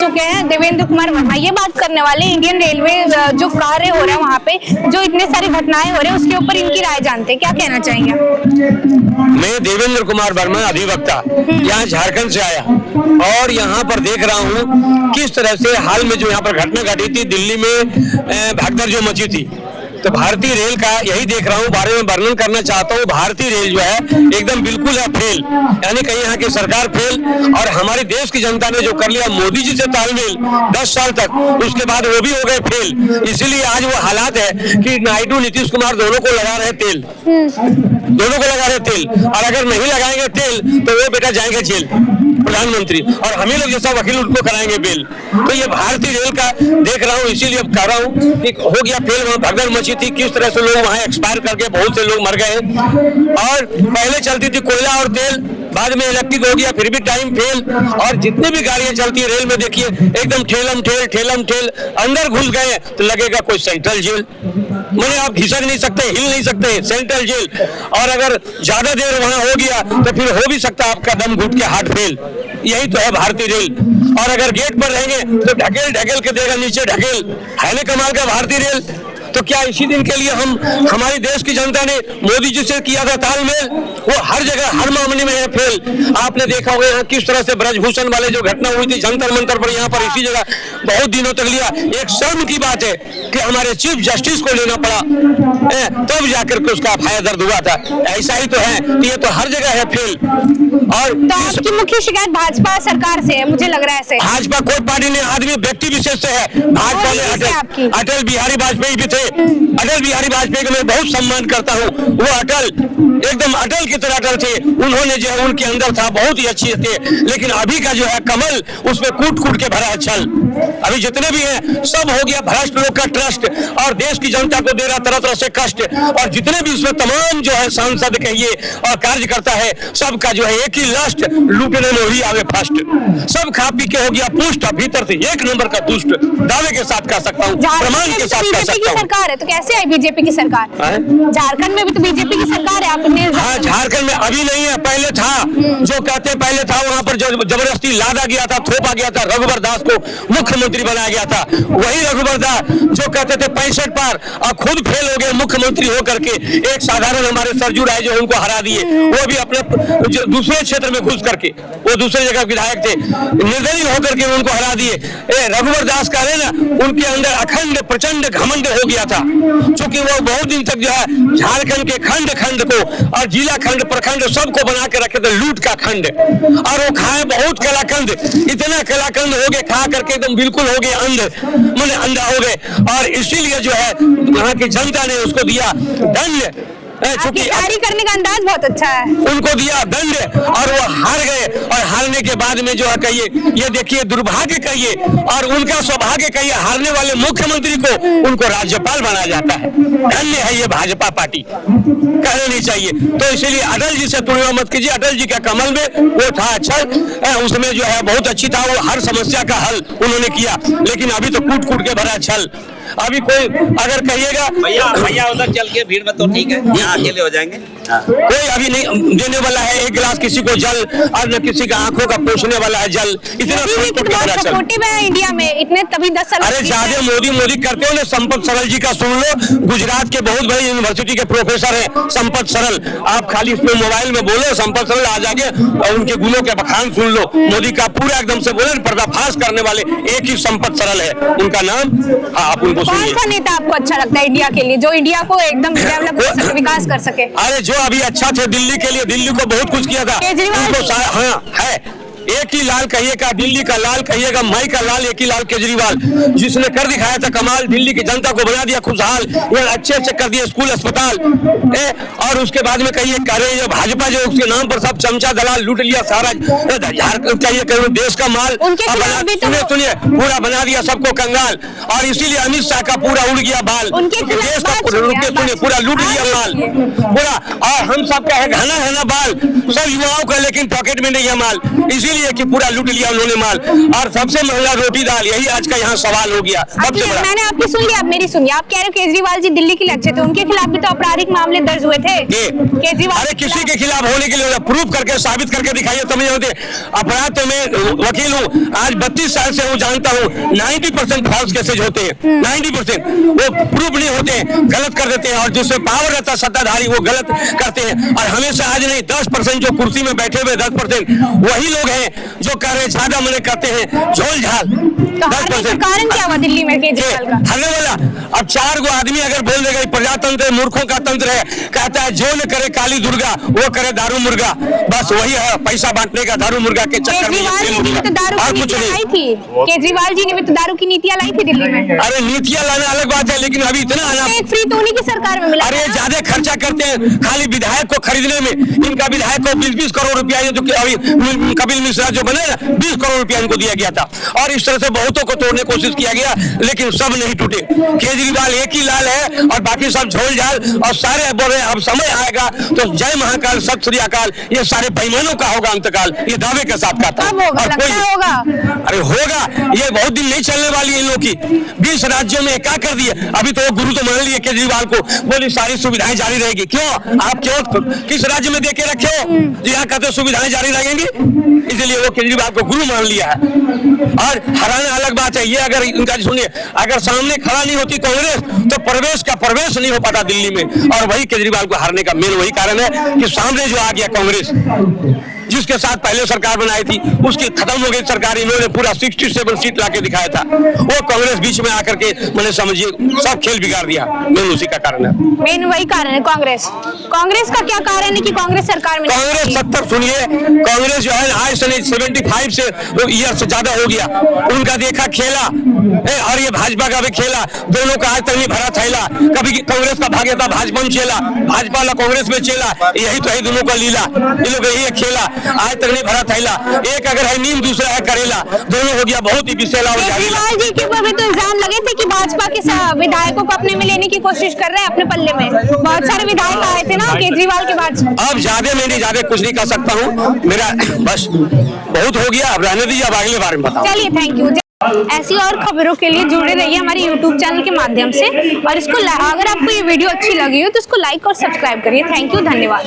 चुके हैं देवेंद्र कुमार वर्मा। ये बात करने वाले इंडियन रेलवे जो कार्य हो रहा है वहाँ पे, जो इतने सारी घटनाएं हो रही है, उसके ऊपर इनकी राय जानते हैं, क्या कहना चाहेंगे आप? मैं देवेंद्र कुमार वर्मा, अधिवक्ता, यहाँ झारखंड से आया और यहाँ पर देख रहा हूँ किस तरह से हाल में जो यहाँ पर घटना घटी थी दिल्ली में, भगदड़ जो मची थी, तो भारतीय रेल का यही देख रहा हूँ, बारे में वर्णन करना चाहता हूँ। भारतीय रेल जो है एकदम बिल्कुल है फेल, यानी कहीं यहाँ की सरकार फेल, और हमारे देश की जनता ने जो कर लिया मोदी जी से तालमेल 10 साल तक, उसके बाद वो भी हो गए फेल। इसीलिए आज वो हालात है कि नायडू नीतीश कुमार दोनों को लगा रहे तेल, दोनों को लगा रहे तेल, और अगर नहीं लगाएंगे तेल तो वो बेटा जाएंगे जेल प्रधानमंत्री, और हमें लोग जैसा वकील उनको कराएंगे बेल। तो ये भारतीय रेल का देख रहा हूँ, इसीलिए अब कह रहा हूँ कि हो गया फेल। वहाँ भगदड़ मची थी, किस तरह से लोग वहाँ एक्सपायर करके बहुत से लोग मर गए, और पहले चलती थी कोयला और तेल, बाद में इलेक्ट्रिक हो गया, फिर भी टाइम फेल। और जितनी भी गाड़ियां चलती है रेल में देखिए एकदम ठेलम ठेल, अंदर घुस गए तो लगेगा कोई सेंट्रल जेल, मैंने आप घिसक नहीं सकते, हिल नहीं सकते, सेंट्रल जेल। और अगर ज्यादा देर वहां हो गया तो फिर हो भी सकता है आपका दम घुट के हार्ट फेल। यही तो है भारतीय रेल। और अगर गेट पर रहेंगे तो ढकेल के देगा नीचे, ढकेल है ना कमाल का भारतीय रेल। तो क्या इसी दिन के लिए हमारे देश की जनता ने मोदी जी से किया था तालमेल? वो हर जगह हर मामले में है फेल। आपने देखा होगा यहाँ किस तरह से ब्रजभूषण वाले जो घटना हुई थी जंतर मंतर पर, यहाँ पर इसी जगह बहुत दिनों तक लिया। एक शर्म की बात है कि हमारे चीफ जस्टिस को लेना पड़ा, तब जाकर के उसका फायदा दर्द हुआ था। ऐसा ही तो है, ये तो हर जगह है फेल। और तो आपकी मुख्य शिकायत भाजपा सरकार से है, मुझे लग रहा है ऐसे। भाजपा कोई पार्टी नहीं, आदमी व्यक्ति विशेष से है। भाजपा में अटल बिहारी वाजपेयी भी थे। अटल बिहारी वाजपेयी को मैं बहुत सम्मान करता हूँ, वो अटल एकदम अटल की तरह अटल थे। उन्होंने जो है उनके अंदर था, बहुत ही अच्छी थे। लेकिन अभी का जो है कमल, उसमें कूट के भरा है छल। अभी जितने भी हैं सब हो गया भ्रष्ट लोग का ट्रस्ट, और देश की जनता को दे रहा तरह तरह से कष्ट। और जितने भी उसमें तमाम जो है सांसद कहिए और कार्यकर्ता है, सबका जो है एक ही लास्ट, लूटने में ही आवे फर्स्ट। सब खा पी के हो गया पुष्ट, भीतर से एक नंबर का दुष्ट, दावे के साथ कह सकता हूँ, प्रमाण के साथ कह सकता हूँ। सरकार है तो कैसे आई बीजेपी की सरकार? झारखंड में भी तो बीजेपी की सरकार है। आपने हाँ, झारखंड में अभी नहीं है, पहले था। जो कहते पहले था, वहाँ पर जबरदस्ती लादा गया था, थोपा गया था, रघुवर दास को मुख्यमंत्री बनाया गया था। वही रघुवर दास जो कहते थे 65 पार, और खुद फेल हो गए मुख्यमंत्री होकर के। एक साधारण हमारे सरजू राय जो उनको हरा दिए, वो भी अपने दूसरे क्षेत्र में घुस करके, वो दूसरे जगह विधायक थे, निर्दलीय होकर के उनको हरा दिए। रघुवर दास का है ना, उनके अंदर अखंड प्रचंड घमंड हो गया था, क्योंकि वो बहुत दिन तक जो है झारखंड के खंड को और जिला खंड प्रखंड सबको बना के रखे थे, लूट का खंड। और वो खाए बहुत कलाकंद, इतना कलाकंद हो गए खा करके एकदम बिल्कुल हो गए अंधा हो गए। और इसीलिए जो है यहाँ की जनता ने उसको दिया दंड। तैयारी करने का अंदाज बहुत अच्छा है। उनको दिया दंड और वो हार गए। और हारने के बाद में जो है कहिए, ये देखिए दुर्भाग्य कहिए और उनका सौभाग्य कहिए, हारने वाले मुख्यमंत्री को उनको राज्यपाल बनाया जाता है। धन्य है ये भाजपा पार्टी, कहना नहीं चाहिए। तो इसलिए अटल जी से तुलना मत कीजिए। अटल जी का कमल में वो था अच्छा, उसमें जो है बहुत अच्छी था, वो हर समस्या का हल उन्होंने किया। लेकिन अभी तो कूट के भरा छल। अभी कोई अगर कहिएगा भैया उधर चल के भीड़ में तो ठीक है, यहाँ अकेले हो जाएंगे। कोई अभी नहीं देने वाला है एक गिलास किसी को जल, और न किसी का आंखों का पोषने वाला है जल। इतना सपोर्टिव है इंडिया में इतने, तभी 10 साल। अरे ज्यादा मोदी करते हो ना। संपत सरल जी का सुन लो, गुजरात के बहुत बड़ी यूनिवर्सिटी के प्रोफेसर है संपत सरल। आप खाली इसमें मोबाइल में बोलो संपत सरल आ जाके, और उनके गुणों के बखान सुन लो। मोदी का पूरा एकदम से बोले पर्दाफाश करने वाले एक ही संपत सरल है उनका नाम। आप उनको कौन सा नेता आपको अच्छा लगता है इंडिया के लिए, जो इंडिया को एकदम डेवलप कर सके, विकास कर सके? अरे जो अभी अच्छा थे दिल्ली के लिए, दिल्ली को बहुत कुछ किया था। केजरीवाल। हाँ है, एक ही लाल कहिएगा, दिल्ली का लाल कहिएगा, मई का लाल, एक ही लाल केजरीवाल, जिसने कर दिखाया था कमाल। दिल्ली की जनता को बना दिया खुशहाल, ये अच्छे कर दिए स्कूल अस्पताल। और उसके बाद में कहिए ये भाजपा जो उसके नाम पर सब चमचा दलाल लूट लिया सारा झारखंड चाहिए देश का माल। सुनिए पूरा बना दिया सबको कंगाल। और इसीलिए अमित शाह का पूरा उड़ गया बाल, देश का पूरा लूट लिया माल पूरा। और हम सब का है घना बाल, सब युवाओं का, लेकिन पॉकेट में नहीं है माल। इसीलिए इसीलिए कि पूरा लूट लिया उन्होंने माल। और सबसे महंगा रोटी दाल, यही आज का यहाँ सवाल हो गया सबसे बड़ा। मैंने आपकी सुन लिया, आप मेरी सुनिए। आप कह रहे हो केजरीवाल जी दिल्ली के लिए अच्छे थे, उनके खिलाफ भी तो आपराधिक मामले दर्ज हुए थे केजरीवाल। अरे किसी के खिलाफ होने के लिए प्रूफ करके साबित करके दिखाइए तब नहीं होते। अपराध तो मैं वकील हूँ, आज 32 साल से हूँ, जानता हूँ 90% फॉल्स केसेज होते हैं। 90% वो प्रूफ नहीं होते, गलत कर देते हैं। और जिससे पावर रहता है सत्ताधारी वो गलत करते हैं। और हमेशा आज नहीं 10% जो कुर्सी में बैठे हुए 10% वही लोग हैं जो कह रहे ज्यादा मने करते हैं झोल झाल। तो हारने का कारण क्या हुआ दिल्ली में केजरीवाल का? हरने वाला अब 4 गो आदमी अगर बोल देगा प्रजातंत्र मूर्खों का तंत्र है, कहता है जो न करे काली दुर्गा वो करे दारू मुर्गा। बस वही है पैसा बांटने का, दारू मुर्गा के चक्कर में। केजरीवाल जी ने तो दारू की नीतियां लाई थी, केजरीवाल जी ने भी तो दारू की नीतियां लाई थी दिल्ली में। अरे नीतियां लाना अलग बात है, लेकिन अभी इतना आना फ्री तो उन्हीं की सरकार में मिला। अरे ज्यादा खर्चा करते हैं खाली विधायक को खरीदने में। इनका विधायक को 20-20 करोड़ रुपया, जो अभी कपिल मिश्रा जो बने ना 20 करोड़ रुपया इनको दिया गया था। और इस तरह से बहुतों को तोड़ने की कोशिश किया गया, लेकिन सब नहीं टूटे। केजरीवाल एक ही लाल है और बाकी सब झोल झाल। और सारे बोल रहे अब समय आएगा तो जय महाकाल सत श्री अकाल, ये सारे बेईमानों का होगा अंतकाल। ये दावे के साथ कहता है। और कोई होगा? अरे होगा, ये बहुत दिन नहीं चलने वाली है इन लोग की। 20 राज्यों में क्या कर दिए, अभी तो वो गुरु तो मान लिए केजरीवाल को, बोली सारी सुविधाएं जारी रहेगी। क्यों आप क्यों किस राज्य में देके रखे हो यहाँ कहते सुविधाएं जारी रहेंगी? इसलिए वो केजरीवाल को गुरु मान लिया है। और हराना अलग बात है। ये अगर इनका सुनिए, अगर सामने खड़ा नहीं होती कांग्रेस तो प्रवेश नहीं हो पाता दिल्ली में। और वही केजरीवाल को हारने का मेन वही कारण है कि सामने जो आ गया कांग्रेस, जिसके साथ पहले सरकार बनाई थी उसकी खत्म हो गई सरकार। इन्होंने पूरा 67 सीट लाके दिखाया था, वो कांग्रेस बीच में आकर के मैंने समझिए सब खेल बिगाड़ दिया। मेन उसी का कारण है, मेन वही कारण है। कांग्रेस का क्या कारण है कि कांग्रेस सरकार में? कांग्रेस 70 सुनिए, कांग्रेस जो है आज से नहीं 75 से ईयर से ज्यादा हो गया। उनका देखा खेला और ये भाजपा का भी खेला, दोनों का आज तक नहीं भरा थैला। कभी कांग्रेस का भाग्य था भाजपा में चेला, भाजपा वाला कांग्रेस में चेला, यही तो है दोनों का लीला। ये लोग यही खेला, आज तक नहीं भरा थैला। एक अगर है नीम दूसरा है करेला, दोनों हो गया बहुत ही विशेला। केजरीवाल जी के ऊपर भी तो इल्जाम लगे थे कि भाजपा के विधायकों को अपने में लेने की कोशिश कर रहे हैं अपने पल्ले में। बहुत सारे विधायक आए थे ना केजरीवाल के बाद। अब ज्यादा मैं नहीं ज्यादा कुछ नहीं कर सकता हूँ, मेरा बस बहुत हो गया, अब रहने दीजिए, अब अगले बारे में बताओ। चलिए थैंक यू। ऐसी और खबरों के लिए जुड़े रहिए हमारे YouTube चैनल के माध्यम से। और इसको अगर आपको ये वीडियो अच्छी लगी हो तो इसको लाइक और सब्सक्राइब करिए। थैंक यू, धन्यवाद।